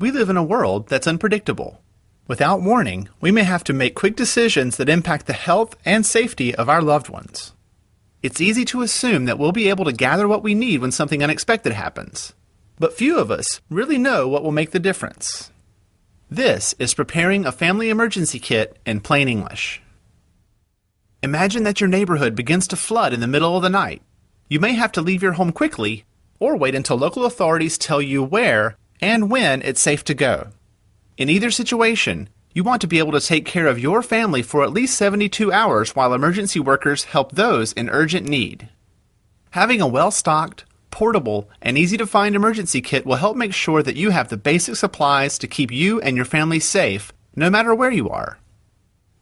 We live in a world that's unpredictable. Without warning, we may have to make quick decisions that impact the health and safety of our loved ones. It's easy to assume that we'll be able to gather what we need when something unexpected happens, but few of us really know what will make the difference. This is preparing a family emergency kit in plain English. Imagine that your neighborhood begins to flood in the middle of the night. You may have to leave your home quickly or wait until local authorities tell you where and when it's safe to go. In either situation, you want to be able to take care of your family for at least 72 hours while emergency workers help those in urgent need. Having a well-stocked, portable, and easy-to-find emergency kit will help make sure that you have the basic supplies to keep you and your family safe, no matter where you are.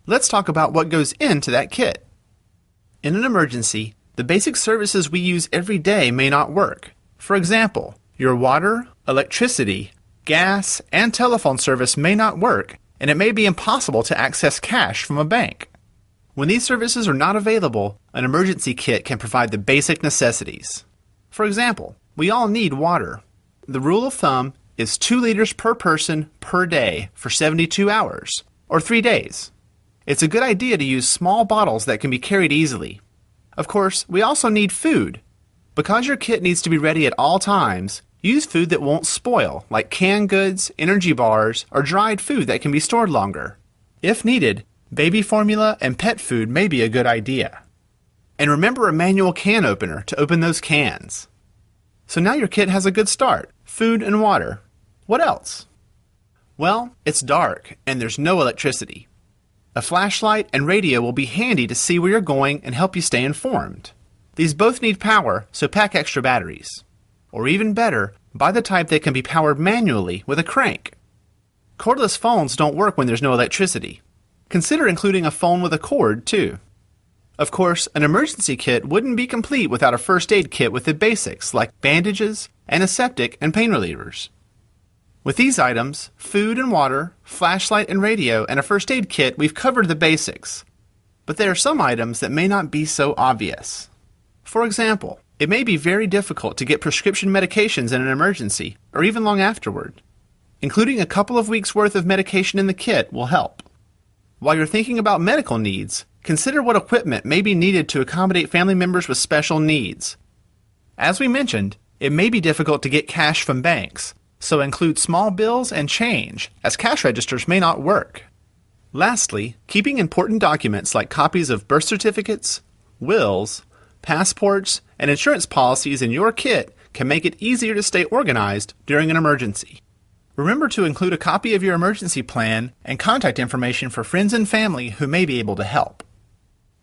Let's talk about what goes into that kit. In an emergency, the basic services we use every day may not work. For example, your water, electricity, gas, and telephone service may not work, and it may be impossible to access cash from a bank. When these services are not available, an emergency kit can provide the basic necessities. For example, we all need water. The rule of thumb is 2 liters per person per day for 72 hours, or 3 days. It's a good idea to use small bottles that can be carried easily. Of course, we also need food. Because your kit needs to be ready at all times, use food that won't spoil, like canned goods, energy bars, or dried food that can be stored longer. If needed, baby formula and pet food may be a good idea. And remember a manual can opener to open those cans. So now your kit has a good start, food and water. What else? Well, it's dark and there's no electricity. A flashlight and radio will be handy to see where you're going and help you stay informed. These both need power, so pack extra batteries. Or even better, buy the type that can be powered manually with a crank. Cordless phones don't work when there's no electricity. Consider including a phone with a cord, too. Of course, an emergency kit wouldn't be complete without a first aid kit with the basics like bandages, antiseptic, and pain relievers. With these items, food and water, flashlight and radio, and a first aid kit, we've covered the basics. But there are some items that may not be so obvious. For example, it may be very difficult to get prescription medications in an emergency, or even long afterward. Including a couple of weeks' worth of medication in the kit will help. While you're thinking about medical needs, consider what equipment may be needed to accommodate family members with special needs. As we mentioned, it may be difficult to get cash from banks, so include small bills and change, as cash registers may not work. Lastly, keeping important documents like copies of birth certificates, wills, passports, and insurance policies in your kit can make it easier to stay organized during an emergency. Remember to include a copy of your emergency plan and contact information for friends and family who may be able to help.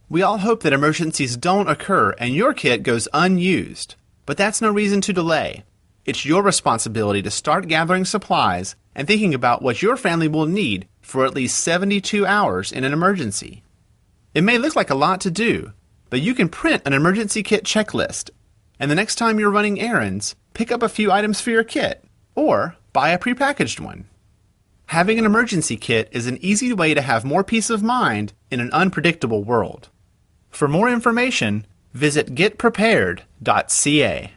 We all hope that emergencies don't occur and your kit goes unused, but that's no reason to delay. It's your responsibility to start gathering supplies and thinking about what your family will need for at least 72 hours in an emergency. It may look like a lot to do, but you can print an emergency kit checklist, and the next time you're running errands, pick up a few items for your kit, or buy a prepackaged one. Having an emergency kit is an easy way to have more peace of mind in an unpredictable world. For more information, visit getprepared.ca.